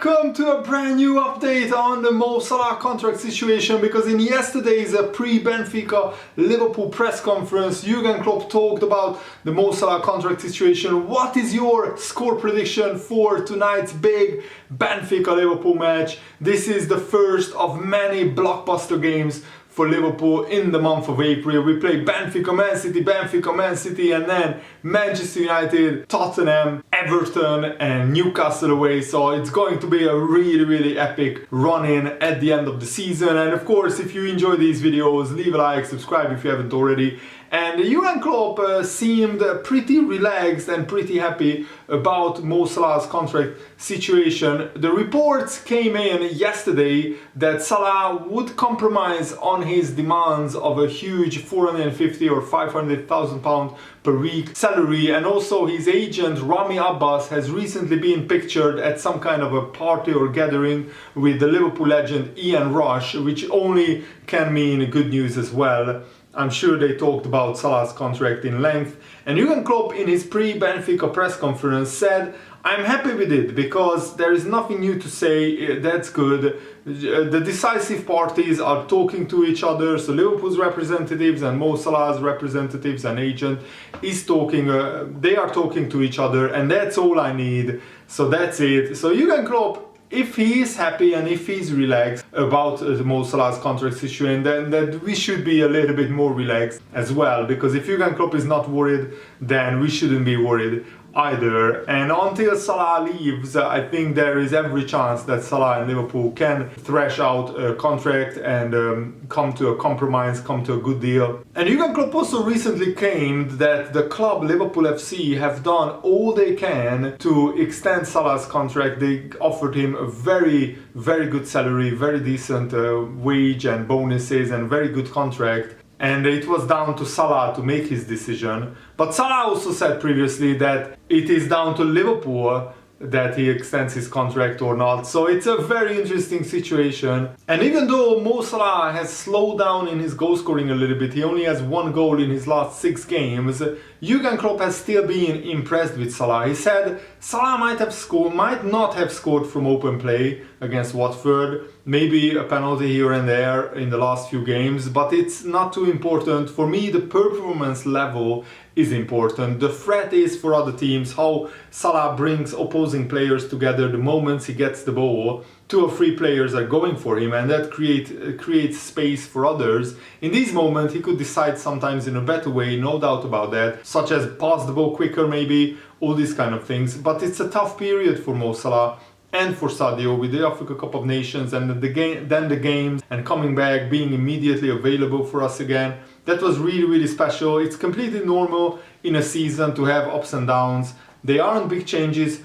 Welcome to a brand new update on the Mo Salah contract situation, because in yesterday's pre-Benfica Liverpool press conference, Jurgen Klopp talked about the Mo Salah contract situation. What is your score prediction for tonight's big Benfica Liverpool match? This is the first of many blockbuster games for Liverpool in the month of April. We play Benfica, Man City, and then Manchester United, Tottenham, Everton and Newcastle away. So it's going to be a really epic run-in at the end of the season. And of course, if you enjoy these videos, leave a like, subscribe if you haven't already. And Jurgen Klopp seemed pretty relaxed and pretty happy about Mo Salah's contract situation. The reports came in yesterday that Salah would compromise on his demands of a huge 450 or 500,000 pound per week salary, and also his agent Rami Abbas has recently been pictured at some kind of a party or gathering with the Liverpool legend Ian Rush, which only can mean good news as well. I'm sure they talked about Salah's contract in length, and Jurgen Klopp in his pre-Benfica press conference said, "I'm happy with it because there is nothing new to say, that's good. The decisive parties are talking to each other, so Liverpool's representatives and Mo Salah's representatives and agent is talking, they are talking to each other, and that's all I need, so that's it." So Jurgen Klopp, if he is happy and if he's relaxed about the Mo Salah's contract situation, then that we should be a little bit more relaxed as well, because if Jurgen Klopp is not worried, then we shouldn't be worried either. And until Salah leaves, I think there is every chance that Salah and Liverpool can thrash out a contract and come to a compromise, come to a good deal. And Jurgen Klopp also recently claimed that the club Liverpool FC have done all they can to extend Salah's contract. They offered him a very good salary, very decent wage and bonuses, and very good contract. And it was down to Salah to make his decision. But Salah also said previously that it is down to Liverpool that he extends his contract or not. So it's a very interesting situation. And even though Mo Salah has slowed down in his goal scoring a little bit, he only has 1 goal in his last 6 games, Jurgen Klopp has still been impressed with Salah. He said Salah might not have scored from open play against Watford, maybe a penalty here and there in the last few games, but it's not too important. For me, the performance level is important. The threat is for other teams, how Salah brings opposing players together the moments he gets the ball. 2 or 3 players are going for him, and that creates space for others. In these moments, he could decide sometimes in a better way, no doubt about that, such as pass the ball quicker maybe, all these kind of things. But it's a tough period for Mo Salah and for Sadio with the Africa Cup of Nations and then the games, and coming back, being immediately available for us again. That was really special. It's completely normal in a season to have ups and downs. They aren't big changes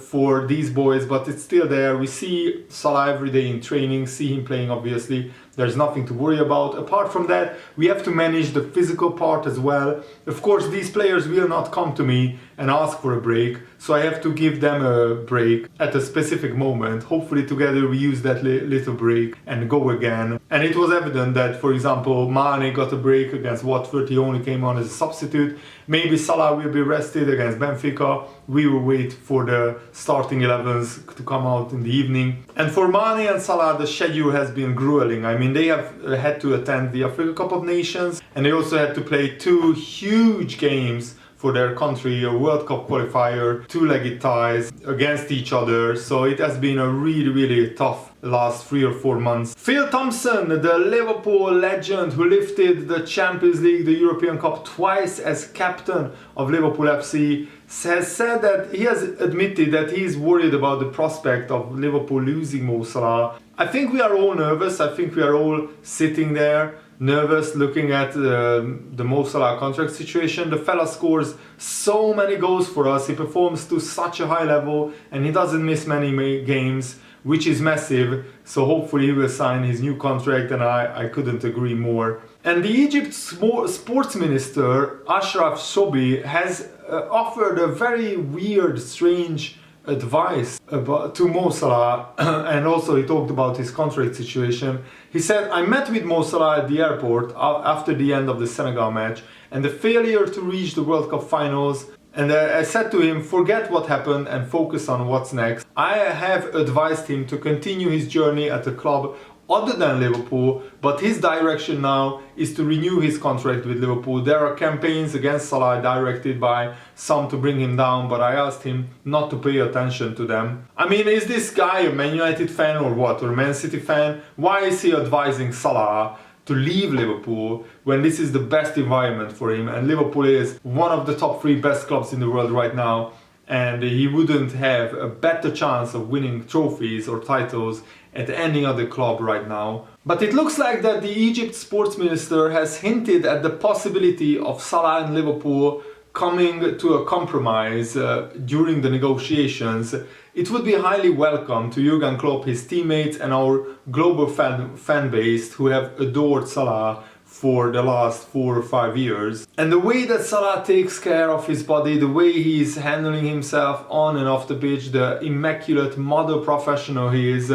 for these boys, but it's still there. We see Salah every day in training, see him playing obviously. There's nothing to worry about. Apart from that, we have to manage the physical part as well. Of course, these players will not come to me and ask for a break, so I have to give them a break at a specific moment. Hopefully together we use that little break and go again. And it was evident that, for example, Mane got a break against Watford. He only came on as a substitute. Maybe Salah will be rested against Benfica. We will wait for the starting 11s to come out in the evening. And for Mane and Salah, the schedule has been grueling. I mean, they have had to attend the Africa Cup of Nations, and they also had to play 2 huge games for their country, a World Cup qualifier, 2-legged ties against each other. So it has been a really tough last 3 or 4 months. Phil Thompson, the Liverpool legend who lifted the Champions League, the European Cup twice as captain of Liverpool FC, has said that he has admitted that he is worried about the prospect of Liverpool losing Mo Salah. I think we are all nervous. I think we are all sitting there nervous looking at the Mo Salah contract situation. The fella scores so many goals for us. He performs to such a high level and he doesn't miss many games, which is massive. So hopefully he will sign his new contract, and I couldn't agree more. And the Egypt sports minister Ashraf Shobi has offered a very weird, strange advice to Mo Salah, and also he talked about his contract situation. He said, "I met with Mo Salah at the airport after the end of the Senegal match, and the failure to reach the World Cup finals And I said to him, forget what happened and focus on what's next. I have advised him to continue his journey at a club other than Liverpool, but his direction now is to renew his contract with Liverpool. There are campaigns against Salah directed by some to bring him down, but I asked him not to pay attention to them. I mean, is this guy a Man United fan or what, or a Man City fan? Why is he advising Salah to leave Liverpool when this is the best environment for him? And Liverpool is one of the top 3 best clubs in the world right now, and he wouldn't have a better chance of winning trophies or titles at any other club right now. But it looks like that the Egypt sports minister has hinted at the possibility of Salah and Liverpool coming to a compromise during the negotiations. It would be highly welcome to Jurgen Klopp, his teammates and our global fan base who have adored Salah for the last 4 or 5 years. And the way that Salah takes care of his body, the way he's handling himself on and off the pitch, the immaculate model professional he is,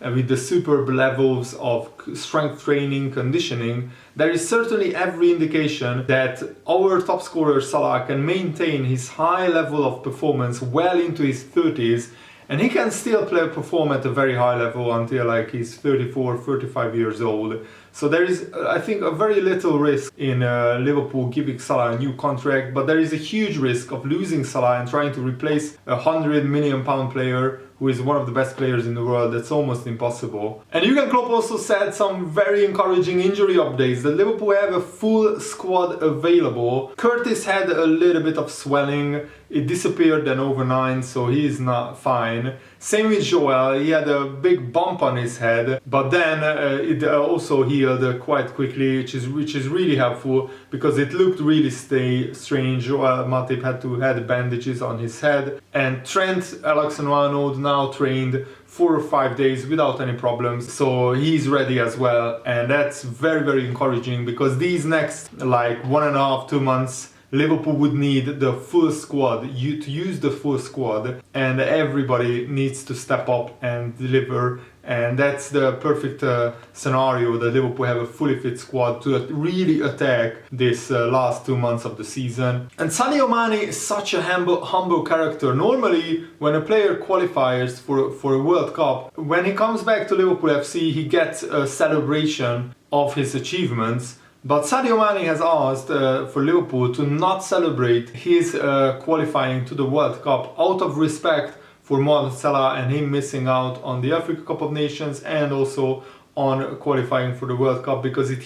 with the superb levels of strength training, conditioning, there is certainly every indication that our top scorer Salah can maintain his high level of performance well into his 30s, and he can still perform at a very high level until like he's 34, 35 years old. So there is, I think, a very little risk in Liverpool giving Salah a new contract, but there is a huge risk of losing Salah and trying to replace a £100 million player who is one of the best players in the world. That's almost impossible. And Jurgen Klopp also said some very encouraging injury updates, that Liverpool have a full squad available. Curtis had a little bit of swelling, it disappeared then overnight, so he is not fine. Same with Joel, he had a big bump on his head, but then it also healed quite quickly, which is really helpful, because it looked really strange. Joel Matip had bandages on his head, and Trent Alexander-Arnold now trained 4 or 5 days without any problems, so he's ready as well, and that's very, very encouraging, because these next like 1.5 2 months Liverpool would need the full squad, to use the full squad, and everybody needs to step up and deliver, and that's the perfect scenario that Liverpool have a fully fit squad to really attack this last 2 months of the season. And Sadio Mane is such a humble character. Normally, when a player qualifies for a World Cup, when he comes back to Liverpool FC, he gets a celebration of his achievements. But Sadio Mane has asked for Liverpool to not celebrate his qualifying to the World Cup out of respect for Mohamed Salah and him missing out on the Africa Cup of Nations and also on qualifying for the World Cup, because it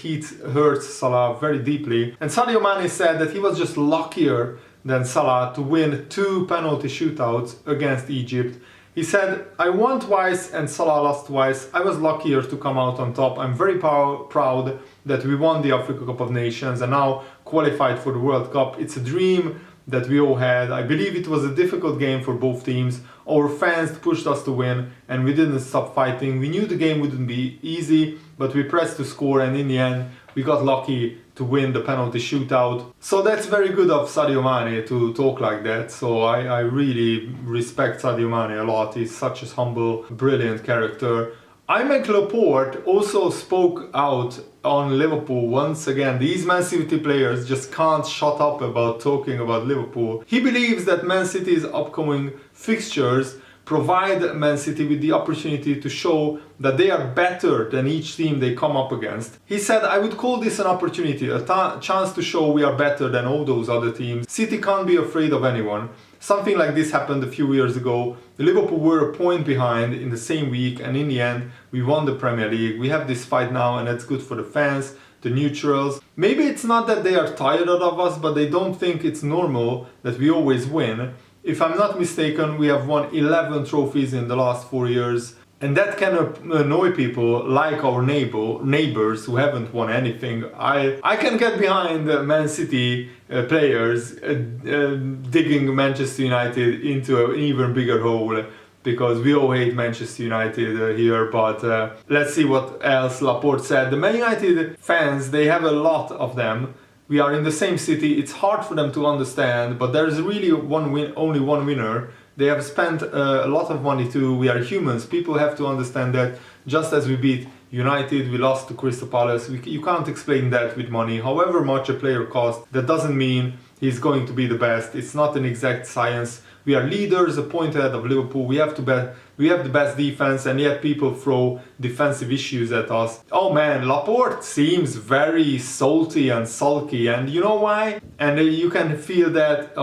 hurts Salah very deeply. And Sadio Mane said that he was just luckier than Salah to win 2 penalty shootouts against Egypt. He said, I won twice and Salah lost twice. I was luckier to come out on top. I'm very proud that we won the Africa Cup of Nations and now qualified for the World Cup. It's a dream that we all had. I believe it was a difficult game for both teams. Our fans pushed us to win and we didn't stop fighting. We knew the game wouldn't be easy, but we pressed to score, and in the end we got lucky to win the penalty shootout. So that's very good of Sadio Mane to talk like that. So I really respect Sadio Mane a lot. He's such a humble, brilliant character. Aymeric Laporte also spoke out on Liverpool once again. These Man City players just can't shut up about talking about Liverpool. He believes that Man City's upcoming fixtures provide Man City with the opportunity to show that they are better than each team they come up against. He said, I would call this an opportunity, a chance to show we are better than all those other teams. City can't be afraid of anyone. Something like this happened a few years ago. Liverpool were a point behind in the same week, and in the end we won the Premier League. We have this fight now, and that's good for the fans, the neutrals. Maybe it's not that they are tired of us, but they don't think it's normal that we always win. If I'm not mistaken, we have won 11 trophies in the last 4 years, and that can annoy people like our neighbors who haven't won anything. I can get behind Man City players digging Manchester United into an even bigger hole, because we all hate Manchester United here, but let's see what else Laporte said. The Man United fans, they have a lot of them. We are in the same city, it's hard for them to understand, but there is really only one winner. They have spent a lot of money too. We are humans, people have to understand that. Just as we beat United, we lost to Crystal Palace. You can't explain that with money. However much a player costs, that doesn't mean he's going to be the best. It's not an exact science. We are leaders, a point ahead of Liverpool. We have the best defense, and yet people throw defensive issues at us. Oh man, Laporte seems very salty and sulky, and you know why? And you can feel that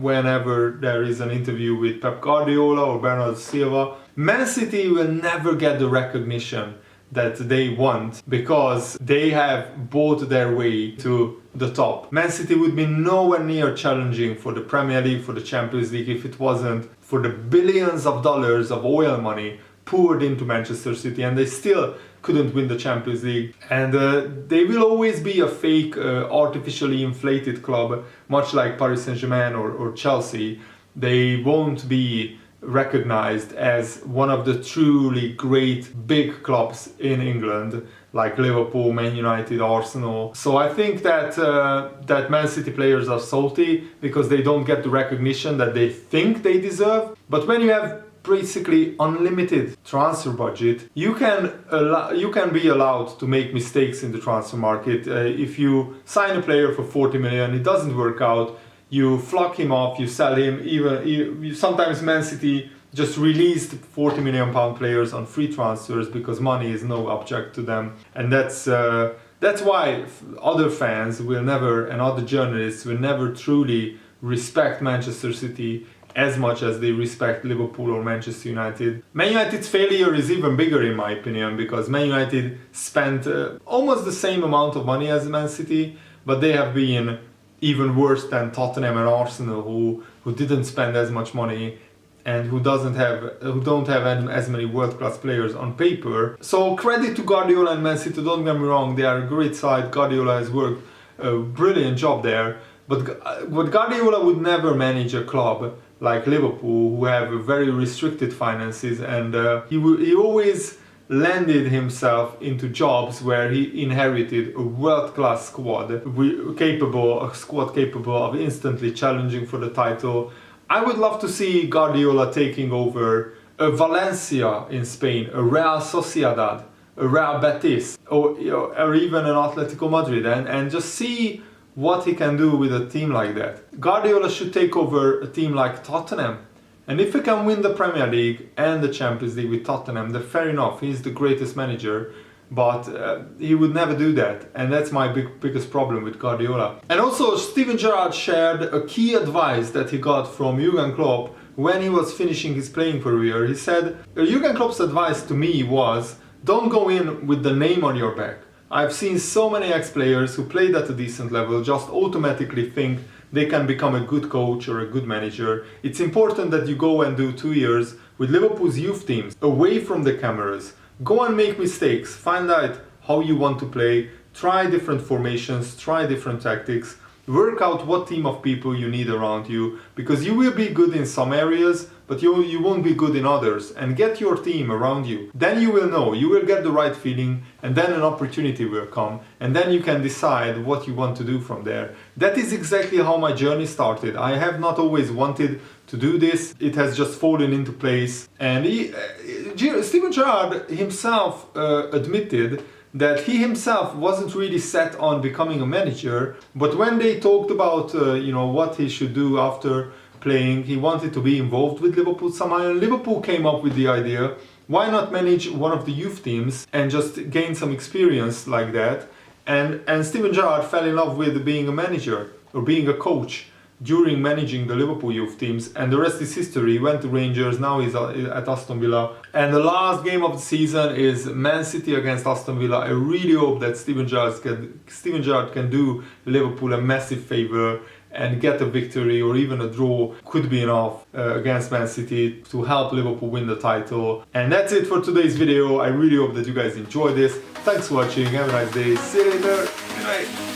whenever there is an interview with Pep Guardiola or Bernardo Silva. Man City will never get the recognition that they want because they have bought their way to the top. Man City would be nowhere near challenging for the Premier League, for the Champions League, if it wasn't for the billions of dollars of oil money poured into Manchester City, and they still couldn't win the Champions League. And they will always be a fake, artificially inflated club, much like Paris Saint-Germain or Chelsea. They won't be recognized as one of the truly great big clubs in England, like Liverpool, Man United, Arsenal. So I think that that Man City players are salty because they don't get the recognition that they think they deserve. But when you have basically unlimited transfer budget, you can be allowed to make mistakes in the transfer market. If you sign a player for 40 million, it doesn't work out, you flog him off, you sell him. Even sometimes Man City just released 40 million pound players on free transfers because money is no object to them, and that's why other fans will never, and other journalists will never truly respect Manchester City as much as they respect Liverpool or Manchester United. Man United's failure is even bigger in my opinion, because Man United spent almost the same amount of money as Man City, but they have been even worse than Tottenham and Arsenal, who didn't spend as much money and who don't have as many world-class players on paper. So credit to Guardiola and Man City, don't get me wrong, they are a great side. Guardiola has worked a brilliant job there, but Guardiola would never manage a club like Liverpool, who have very restricted finances, and he always landed himself into jobs where he inherited a world-class squad, capable of instantly challenging for the title. I would love to see Guardiola taking over a Valencia in Spain, a Real Sociedad, a Real Betis, or even an Atletico Madrid, and just see what he can do with a team like that. Guardiola should take over a team like Tottenham. And if he can win the Premier League and the Champions League with Tottenham, then fair enough, he's the greatest manager, but he would never do that. And that's my biggest problem with Guardiola. And also, Steven Gerrard shared a key advice that he got from Jurgen Klopp when he was finishing his playing career. He said, Jurgen Klopp's advice to me was, don't go in with the name on your back. I've seen so many ex-players who played at a decent level just automatically think they can become a good coach or a good manager. It's important that you go and do 2 years with Liverpool's youth teams, away from the cameras. Go and make mistakes, find out how you want to play, try different formations, try different tactics, work out what team of people you need around you, because you will be good in some areas, but you won't be good in others, and get your team around you. Then you will know, you will get the right feeling, and then an opportunity will come, and then you can decide what you want to do from there. That is exactly how my journey started. I have not always wanted to do this, it has just fallen into place. And Steven Gerrard himself admitted that he himself wasn't really set on becoming a manager, but when they talked about what he should do after playing, he wanted to be involved with Liverpool somehow, and Liverpool came up with the idea, why not manage one of the youth teams and just gain some experience like that. And Steven Gerrard fell in love with being a manager or being a coach during managing the Liverpool youth teams, and the rest is history. He went to Rangers, now he's at Aston Villa. And the last game of the season is Man City against Aston Villa. I really hope that Steven Gerrard can do Liverpool a massive favour and get a victory, or even a draw could be enough against Man City to help Liverpool win the title. And that's it for today's video. I really hope that you guys enjoyed this. Thanks for watching, have a nice day, see you later, good night.